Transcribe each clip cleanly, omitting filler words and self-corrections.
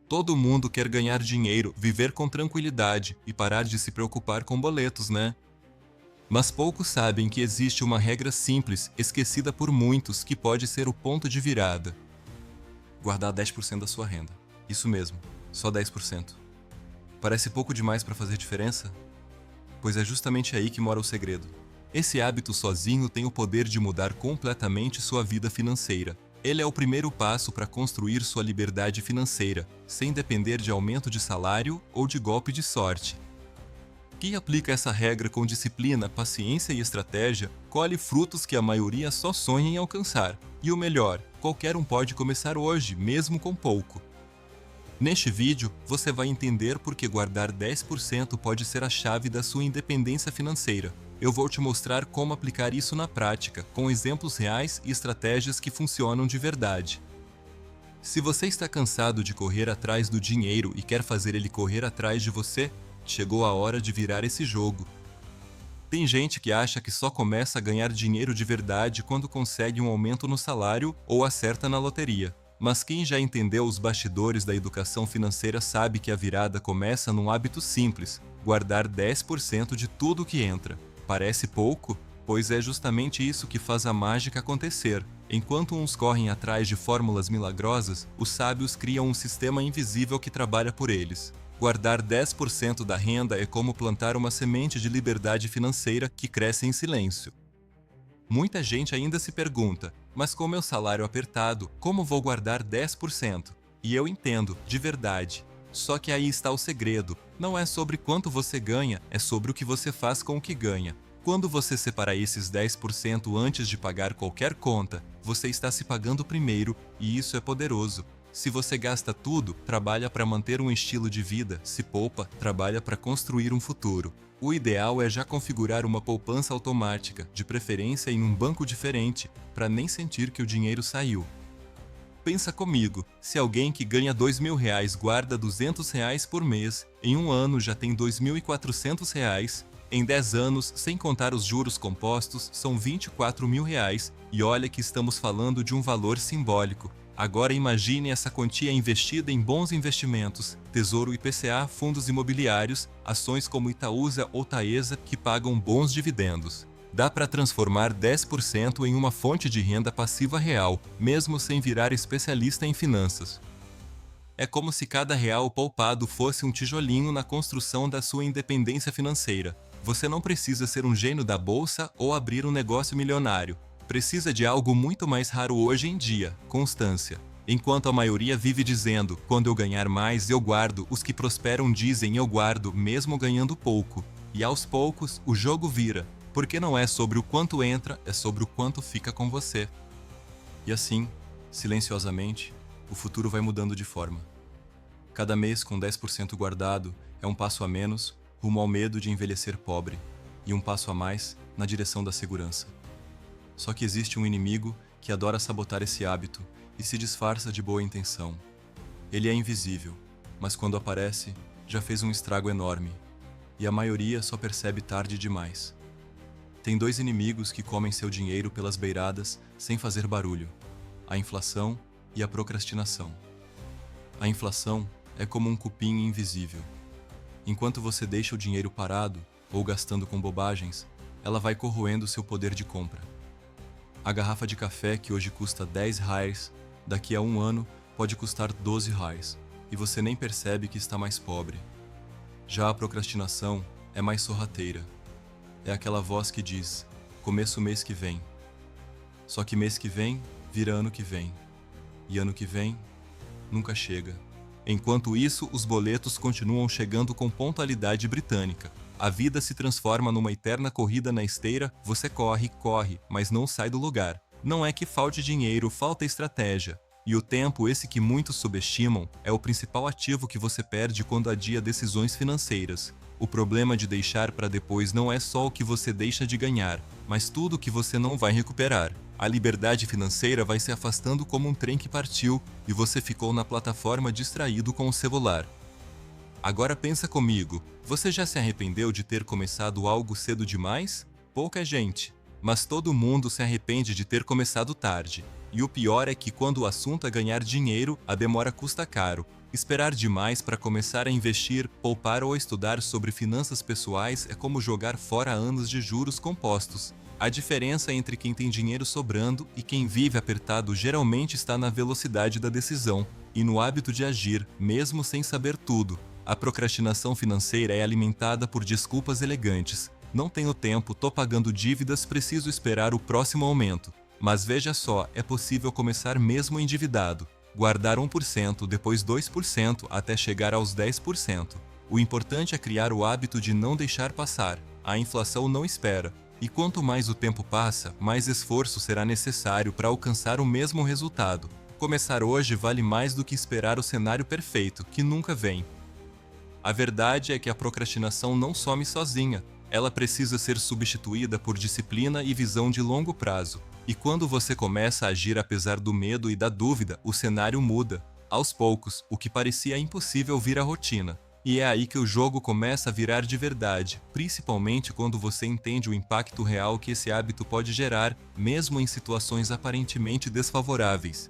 Todo mundo quer ganhar dinheiro, viver com tranquilidade e parar de se preocupar com boletos, né? Mas poucos sabem que existe uma regra simples, esquecida por muitos, que pode ser o ponto de virada. Guardar 10% da sua renda. Isso mesmo, só 10%. Parece pouco demais para fazer diferença? Pois é justamente aí que mora o segredo. Esse hábito sozinho tem o poder de mudar completamente sua vida financeira. Ele é o primeiro passo para construir sua liberdade financeira, sem depender de aumento de salário ou de golpe de sorte. Quem aplica essa regra com disciplina, paciência e estratégia, colhe frutos que a maioria só sonha em alcançar. E o melhor, qualquer um pode começar hoje, mesmo com pouco. Neste vídeo, você vai entender por que guardar 10% pode ser a chave da sua independência financeira. Eu vou te mostrar como aplicar isso na prática, com exemplos reais e estratégias que funcionam de verdade. Se você está cansado de correr atrás do dinheiro e quer fazer ele correr atrás de você, chegou a hora de virar esse jogo. Tem gente que acha que só começa a ganhar dinheiro de verdade quando consegue um aumento no salário ou acerta na loteria. Mas quem já entendeu os bastidores da educação financeira sabe que a virada começa num hábito simples: guardar 10% de tudo que entra. Parece pouco? Pois é justamente isso que faz a mágica acontecer. Enquanto uns correm atrás de fórmulas milagrosas, os sábios criam um sistema invisível que trabalha por eles. Guardar 10% da renda é como plantar uma semente de liberdade financeira que cresce em silêncio. Muita gente ainda se pergunta, mas com meu salário apertado, como vou guardar 10%? E eu entendo, de verdade. Só que aí está o segredo. Não é sobre quanto você ganha, é sobre o que você faz com o que ganha. Quando você separa esses 10% antes de pagar qualquer conta, você está se pagando primeiro, e isso é poderoso. Se você gasta tudo, trabalha para manter um estilo de vida. Se poupa, trabalha para construir um futuro. O ideal é já configurar uma poupança automática, de preferência em um banco diferente, para nem sentir que o dinheiro saiu. Pensa comigo, se alguém que ganha R$ 2.000 guarda R$ 200 por mês, em um ano já tem R$ 2.400, em 10 anos, sem contar os juros compostos, são R$ 24.000, e olha que estamos falando de um valor simbólico. Agora imagine essa quantia investida em bons investimentos, Tesouro IPCA, fundos imobiliários, ações como Itaúsa ou Taesa que pagam bons dividendos. Dá para transformar 10% em uma fonte de renda passiva real, mesmo sem virar especialista em finanças. É como se cada real poupado fosse um tijolinho na construção da sua independência financeira. Você não precisa ser um gênio da bolsa ou abrir um negócio milionário. Precisa de algo muito mais raro hoje em dia: constância. Enquanto a maioria vive dizendo, quando eu ganhar mais eu guardo, os que prosperam dizem eu guardo mesmo ganhando pouco. E aos poucos o jogo vira, porque não é sobre o quanto entra, é sobre o quanto fica com você. E assim, silenciosamente, o futuro vai mudando de forma. Cada mês com 10% guardado é um passo a menos rumo ao medo de envelhecer pobre, e um passo a mais na direção da segurança. Só que existe um inimigo que adora sabotar esse hábito e se disfarça de boa intenção. Ele é invisível, mas quando aparece, já fez um estrago enorme, e a maioria só percebe tarde demais. Tem dois inimigos que comem seu dinheiro pelas beiradas sem fazer barulho: a inflação e a procrastinação. A inflação é como um cupim invisível. Enquanto você deixa o dinheiro parado ou gastando com bobagens, ela vai corroendo seu poder de compra. A garrafa de café que hoje custa R$ 10, daqui a um ano pode custar R$ 12, e você nem percebe que está mais pobre. Já a procrastinação é mais sorrateira. É aquela voz que diz: começo mês que vem. Só que mês que vem vira ano que vem. E ano que vem nunca chega. Enquanto isso, os boletos continuam chegando com pontualidade britânica. A vida se transforma numa eterna corrida na esteira, você corre, corre, mas não sai do lugar. Não é que falte dinheiro, falta estratégia. E o tempo, esse que muitos subestimam, é o principal ativo que você perde quando adia decisões financeiras. O problema de deixar para depois não é só o que você deixa de ganhar, mas tudo o que você não vai recuperar. A liberdade financeira vai se afastando como um trem que partiu e você ficou na plataforma distraído com o celular. Agora pensa comigo, você já se arrependeu de ter começado algo cedo demais? Pouca gente, mas todo mundo se arrepende de ter começado tarde. E o pior é que quando o assunto é ganhar dinheiro, a demora custa caro. Esperar demais para começar a investir, poupar ou estudar sobre finanças pessoais é como jogar fora anos de juros compostos. A diferença entre quem tem dinheiro sobrando e quem vive apertado geralmente está na velocidade da decisão e no hábito de agir, mesmo sem saber tudo. A procrastinação financeira é alimentada por desculpas elegantes. Não tenho tempo, tô pagando dívidas, preciso esperar o próximo aumento. Mas veja só, é possível começar mesmo endividado. Guardar 1%, depois 2%, até chegar aos 10%. O importante é criar o hábito de não deixar passar. A inflação não espera. E quanto mais o tempo passa, mais esforço será necessário para alcançar o mesmo resultado. Começar hoje vale mais do que esperar o cenário perfeito, que nunca vem. A verdade é que a procrastinação não some sozinha. Ela precisa ser substituída por disciplina e visão de longo prazo. E quando você começa a agir apesar do medo e da dúvida, o cenário muda. Aos poucos, o que parecia impossível vira rotina. E é aí que o jogo começa a virar de verdade, principalmente quando você entende o impacto real que esse hábito pode gerar, mesmo em situações aparentemente desfavoráveis.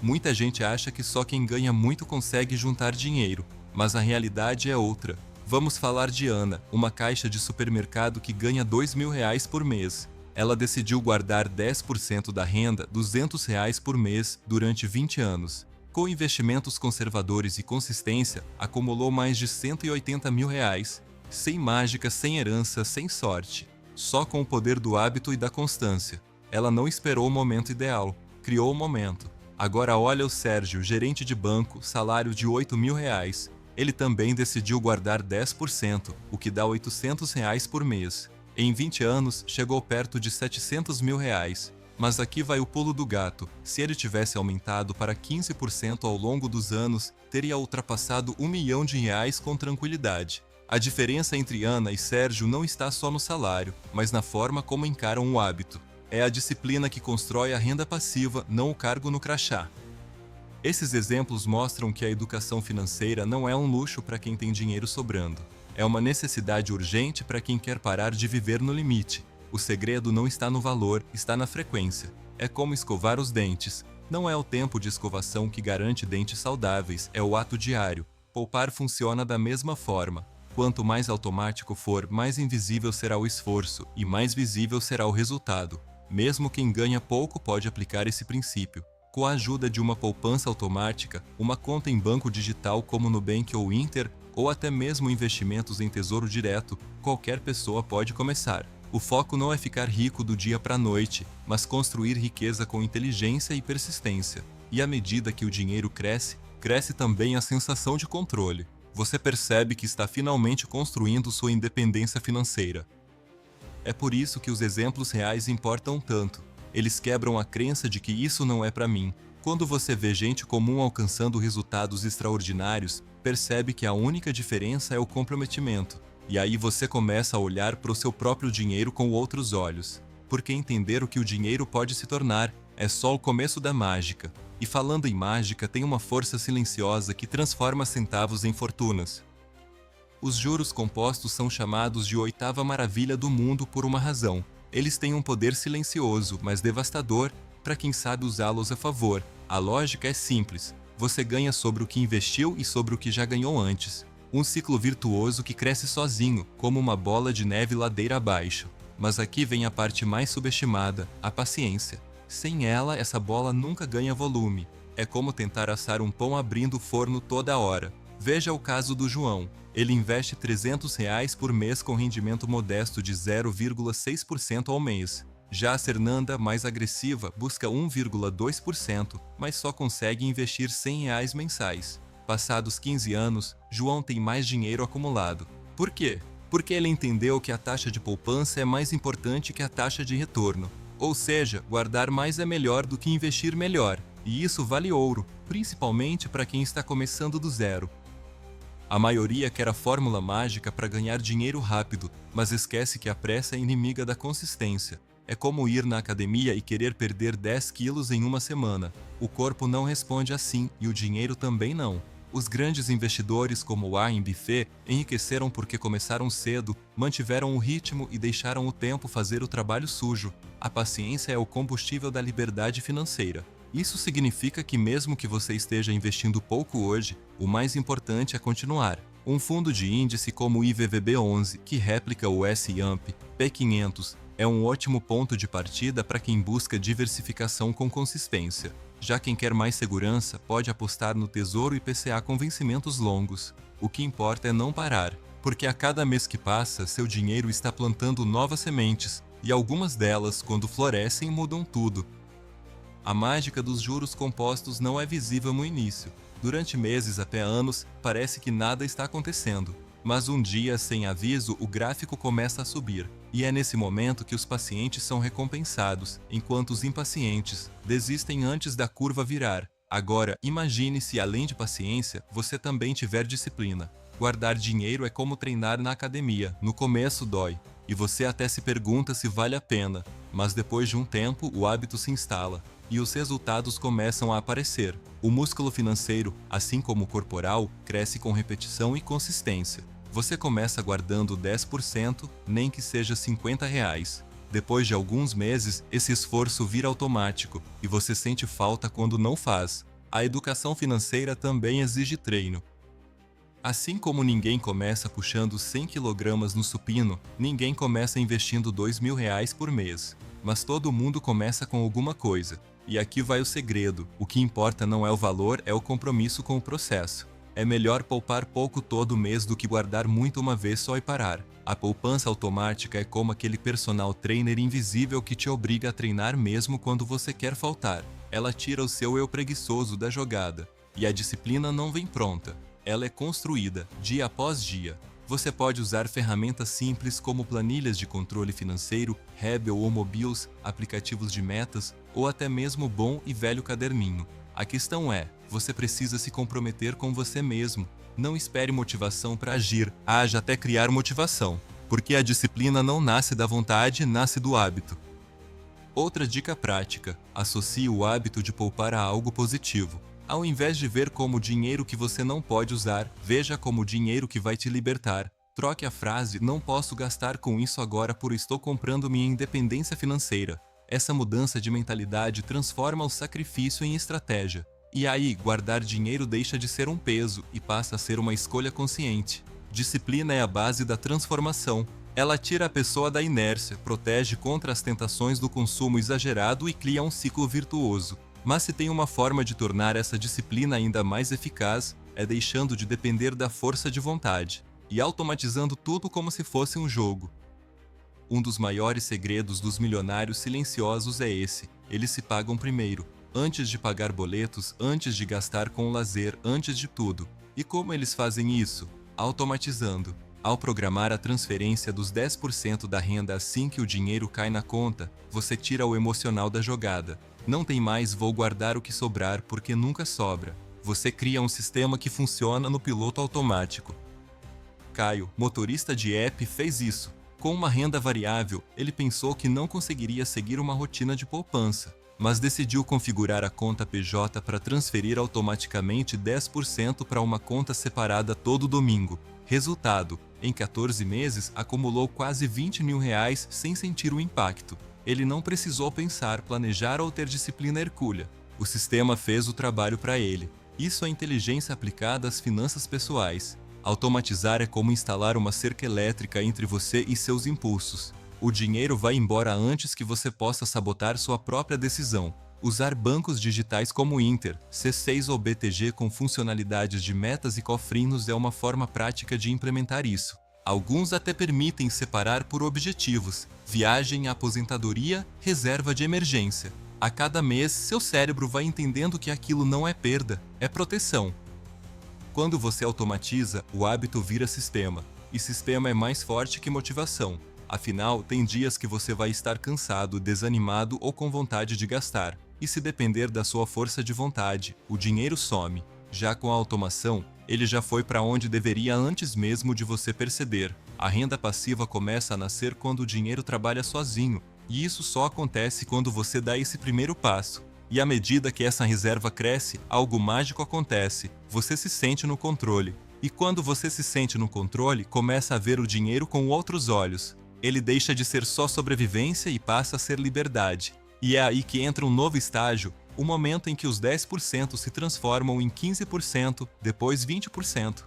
Muita gente acha que só quem ganha muito consegue juntar dinheiro, mas a realidade é outra. Vamos falar de Ana, uma caixa de supermercado que ganha R$ 2.000 por mês. Ela decidiu guardar 10% da renda, R$ 200 por mês, durante 20 anos. Com investimentos conservadores e consistência, acumulou mais de R$ 180.000. Sem mágica, sem herança, sem sorte. Só com o poder do hábito e da constância. Ela não esperou o momento ideal, criou o momento. Agora olha o Sérgio, gerente de banco, salário de R$ 8.000. Ele também decidiu guardar 10%, o que dá R$ 800 por mês. Em 20 anos, chegou perto de R$ 700.000. Mas aqui vai o pulo do gato. Se ele tivesse aumentado para 15% ao longo dos anos, teria ultrapassado R$ 1 milhão com tranquilidade. A diferença entre Ana e Sérgio não está só no salário, mas na forma como encaram o hábito. É a disciplina que constrói a renda passiva, não o cargo no crachá. Esses exemplos mostram que a educação financeira não é um luxo para quem tem dinheiro sobrando. É uma necessidade urgente para quem quer parar de viver no limite. O segredo não está no valor, está na frequência. É como escovar os dentes. Não é o tempo de escovação que garante dentes saudáveis, é o ato diário. Poupar funciona da mesma forma. Quanto mais automático for, mais invisível será o esforço e mais visível será o resultado. Mesmo quem ganha pouco pode aplicar esse princípio. Com a ajuda de uma poupança automática, uma conta em banco digital como Nubank ou Inter, ou até mesmo investimentos em tesouro direto, qualquer pessoa pode começar. O foco não é ficar rico do dia para a noite, mas construir riqueza com inteligência e persistência. E à medida que o dinheiro cresce, cresce também a sensação de controle. Você percebe que está finalmente construindo sua independência financeira. É por isso que os exemplos reais importam tanto. Eles quebram a crença de que isso não é para mim. Quando você vê gente comum alcançando resultados extraordinários, percebe que a única diferença é o comprometimento. E aí você começa a olhar para o seu próprio dinheiro com outros olhos. Porque entender o que o dinheiro pode se tornar é só o começo da mágica. E falando em mágica, tem uma força silenciosa que transforma centavos em fortunas. Os juros compostos são chamados de oitava maravilha do mundo por uma razão. Eles têm um poder silencioso, mas devastador, para quem sabe usá-los a favor. A lógica é simples. Você ganha sobre o que investiu e sobre o que já ganhou antes. Um ciclo virtuoso que cresce sozinho, como uma bola de neve ladeira abaixo. Mas aqui vem a parte mais subestimada, a paciência. Sem ela, essa bola nunca ganha volume. É como tentar assar um pão abrindo o forno toda hora. Veja o caso do João. Ele investe R$ 300 por mês com rendimento modesto de 0,6% ao mês. Já a Fernanda, mais agressiva, busca 1,2%, mas só consegue investir R$ 100 mensais. Passados 15 anos, João tem mais dinheiro acumulado. Por quê? Porque ele entendeu que a taxa de poupança é mais importante que a taxa de retorno. Ou seja, guardar mais é melhor do que investir melhor. E isso vale ouro, principalmente para quem está começando do zero. A maioria quer a fórmula mágica para ganhar dinheiro rápido, mas esquece que a pressa é inimiga da consistência. É como ir na academia e querer perder 10 quilos em uma semana. O corpo não responde assim e o dinheiro também não. Os grandes investidores como Warren Buffett enriqueceram porque começaram cedo, mantiveram o ritmo e deixaram o tempo fazer o trabalho sujo. A paciência é o combustível da liberdade financeira. Isso significa que mesmo que você esteja investindo pouco hoje, o mais importante é continuar. Um fundo de índice como o IVVB11, que réplica o S&P 500, é um ótimo ponto de partida para quem busca diversificação com consistência. Já quem quer mais segurança pode apostar no Tesouro IPCA com vencimentos longos. O que importa é não parar, porque a cada mês que passa, seu dinheiro está plantando novas sementes, e algumas delas, quando florescem, mudam tudo. A mágica dos juros compostos não é visível no início. Durante meses até anos, parece que nada está acontecendo. Mas um dia, sem aviso, o gráfico começa a subir. E é nesse momento que os pacientes são recompensados, enquanto os impacientes desistem antes da curva virar. Agora, imagine se, além de paciência, você também tiver disciplina. Guardar dinheiro é como treinar na academia. No começo dói, e você até se pergunta se vale a pena. Mas depois de um tempo, o hábito se instala e os resultados começam a aparecer. O músculo financeiro, assim como o corporal, cresce com repetição e consistência. Você começa guardando 10%, nem que seja R$ 50. Depois de alguns meses, esse esforço vira automático e você sente falta quando não faz. A educação financeira também exige treino. Assim como ninguém começa puxando 100 kg no supino, ninguém começa investindo R$ 2.000 por mês. Mas todo mundo começa com alguma coisa. E aqui vai o segredo: o que importa não é o valor, é o compromisso com o processo. É melhor poupar pouco todo mês do que guardar muito uma vez só e parar. A poupança automática é como aquele personal trainer invisível que te obriga a treinar mesmo quando você quer faltar. Ela tira o seu eu preguiçoso da jogada. E a disciplina não vem pronta. Ela é construída, dia após dia. Você pode usar ferramentas simples como planilhas de controle financeiro, Rebel ou Mobiles, aplicativos de metas ou até mesmo o bom e velho caderninho. A questão é, você precisa se comprometer com você mesmo. Não espere motivação para agir, age até criar motivação, porque a disciplina não nasce da vontade, nasce do hábito. Outra dica prática: associe o hábito de poupar a algo positivo. Ao invés de ver como dinheiro que você não pode usar, veja como dinheiro que vai te libertar. Troque a frase "não posso gastar com isso agora por estou comprando minha independência financeira". Essa mudança de mentalidade transforma o sacrifício em estratégia. E aí, guardar dinheiro deixa de ser um peso e passa a ser uma escolha consciente. Disciplina é a base da transformação. Ela tira a pessoa da inércia, protege contra as tentações do consumo exagerado e cria um ciclo virtuoso. Mas se tem uma forma de tornar essa disciplina ainda mais eficaz, é deixando de depender da força de vontade e automatizando tudo como se fosse um jogo. Um dos maiores segredos dos milionários silenciosos é esse: eles se pagam primeiro, antes de pagar boletos, antes de gastar com lazer, antes de tudo. E como eles fazem isso? Automatizando. Ao programar a transferência dos 10% da renda assim que o dinheiro cai na conta, você tira o emocional da jogada. Não tem mais "vou guardar o que sobrar" porque nunca sobra. Você cria um sistema que funciona no piloto automático. Caio, motorista de app, fez isso. Com uma renda variável, ele pensou que não conseguiria seguir uma rotina de poupança, mas decidiu configurar a conta PJ para transferir automaticamente 10% para uma conta separada todo domingo. Resultado: em 14 meses, acumulou quase R$ 20.000 sem sentir o impacto. Ele não precisou pensar, planejar ou ter disciplina hercúlea. O sistema fez o trabalho para ele. Isso é inteligência aplicada às finanças pessoais. Automatizar é como instalar uma cerca elétrica entre você e seus impulsos. O dinheiro vai embora antes que você possa sabotar sua própria decisão. Usar bancos digitais como Inter, C6 ou BTG com funcionalidades de metas e cofrinhos é uma forma prática de implementar isso. Alguns até permitem separar por objetivos: viagem, aposentadoria, reserva de emergência. A cada mês, seu cérebro vai entendendo que aquilo não é perda, é proteção. Quando você automatiza, o hábito vira sistema, e sistema é mais forte que motivação. Afinal, tem dias que você vai estar cansado, desanimado ou com vontade de gastar. E se depender da sua força de vontade, o dinheiro some. Já com a automação, ele já foi para onde deveria antes mesmo de você perceber. A renda passiva começa a nascer quando o dinheiro trabalha sozinho, e isso só acontece quando você dá esse primeiro passo. E à medida que essa reserva cresce, algo mágico acontece. Você se sente no controle. E quando você se sente no controle, começa a ver o dinheiro com outros olhos. Ele deixa de ser só sobrevivência e passa a ser liberdade. E é aí que entra um novo estágio, o momento em que os 10% se transformam em 15%, depois 20%.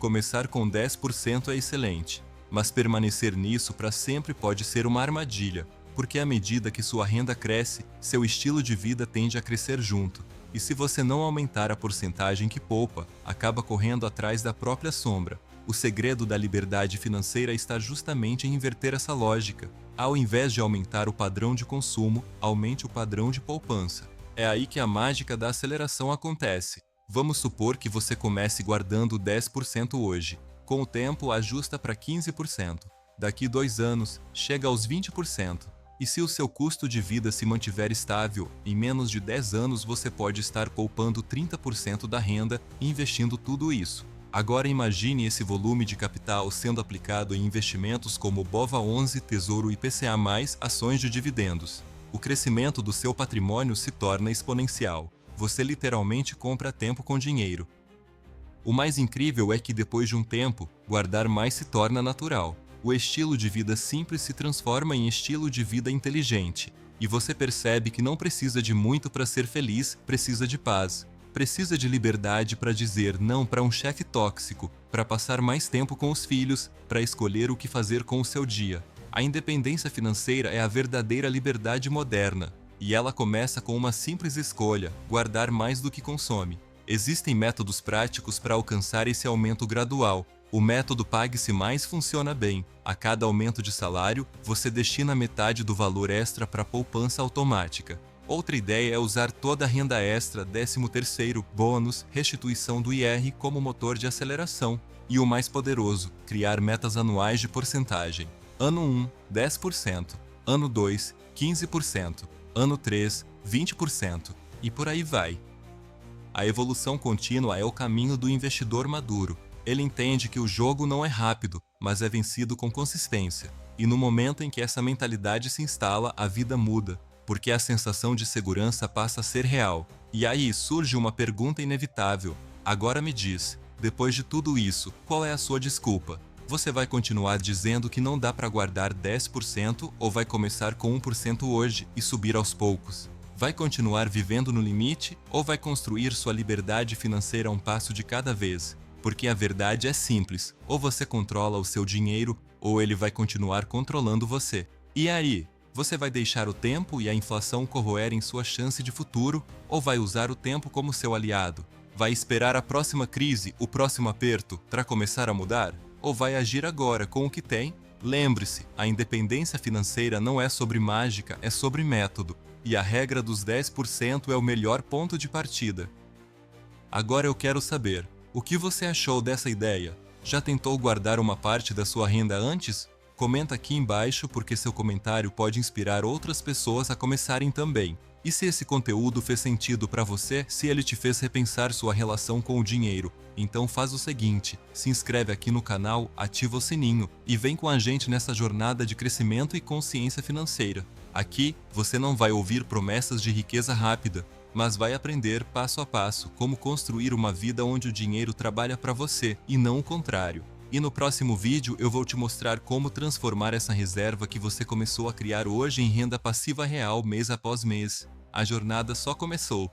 Começar com 10% é excelente, mas permanecer nisso para sempre pode ser uma armadilha, porque à medida que sua renda cresce, seu estilo de vida tende a crescer junto. E se você não aumentar a porcentagem que poupa, acaba correndo atrás da própria sombra. O segredo da liberdade financeira está justamente em inverter essa lógica. Ao invés de aumentar o padrão de consumo, aumente o padrão de poupança. É aí que a mágica da aceleração acontece. Vamos supor que você comece guardando 10% hoje. Com o tempo, ajusta para 15%. Daqui 2 anos, chega aos 20%. E se o seu custo de vida se mantiver estável, em menos de 10 anos você pode estar poupando 30% da renda e investindo tudo isso. Agora imagine esse volume de capital sendo aplicado em investimentos como BOVA11, Tesouro IPCA+, ações de dividendos. O crescimento do seu patrimônio se torna exponencial. Você literalmente compra tempo com dinheiro. O mais incrível é que depois de um tempo, guardar mais se torna natural. O estilo de vida simples se transforma em estilo de vida inteligente. E você percebe que não precisa de muito para ser feliz, precisa de paz. Precisa de liberdade para dizer não para um chefe tóxico, para passar mais tempo com os filhos, para escolher o que fazer com o seu dia. A independência financeira é a verdadeira liberdade moderna. E ela começa com uma simples escolha: guardar mais do que consome. Existem métodos práticos para alcançar esse aumento gradual. O método Pague-se Mais funciona bem. A cada aumento de salário, você destina metade do valor extra para poupança automática. Outra ideia é usar toda a renda extra, 13º, bônus, restituição do IR como motor de aceleração. E o mais poderoso, criar metas anuais de porcentagem. Ano 1, 10%. Ano 2, 15%. Ano 3, 20%. E por aí vai. A evolução contínua é o caminho do investidor maduro. Ele entende que o jogo não é rápido, mas é vencido com consistência. E no momento em que essa mentalidade se instala, a vida muda, porque a sensação de segurança passa a ser real. E aí surge uma pergunta inevitável. Agora me diz, depois de tudo isso, qual é a sua desculpa? Você vai continuar dizendo que não dá para guardar 10% ou vai começar com 1% hoje e subir aos poucos? Vai continuar vivendo no limite ou vai construir sua liberdade financeira um passo de cada vez? Porque a verdade é simples, ou você controla o seu dinheiro, ou ele vai continuar controlando você. E aí, você vai deixar o tempo e a inflação corroerem sua chance de futuro, ou vai usar o tempo como seu aliado? Vai esperar a próxima crise, o próximo aperto, para começar a mudar? Ou vai agir agora com o que tem? Lembre-se, a independência financeira não é sobre mágica, é sobre método. E a regra dos 10% é o melhor ponto de partida. Agora eu quero saber, o que você achou dessa ideia? Já tentou guardar uma parte da sua renda antes? Comenta aqui embaixo porque seu comentário pode inspirar outras pessoas a começarem também. E se esse conteúdo fez sentido para você, se ele te fez repensar sua relação com o dinheiro, então faz o seguinte, se inscreve aqui no canal, ativa o sininho e vem com a gente nessa jornada de crescimento e consciência financeira. Aqui, você não vai ouvir promessas de riqueza rápida, mas vai aprender passo a passo como construir uma vida onde o dinheiro trabalha para você e não o contrário. E no próximo vídeo eu vou te mostrar como transformar essa reserva que você começou a criar hoje em renda passiva real mês após mês. A jornada só começou.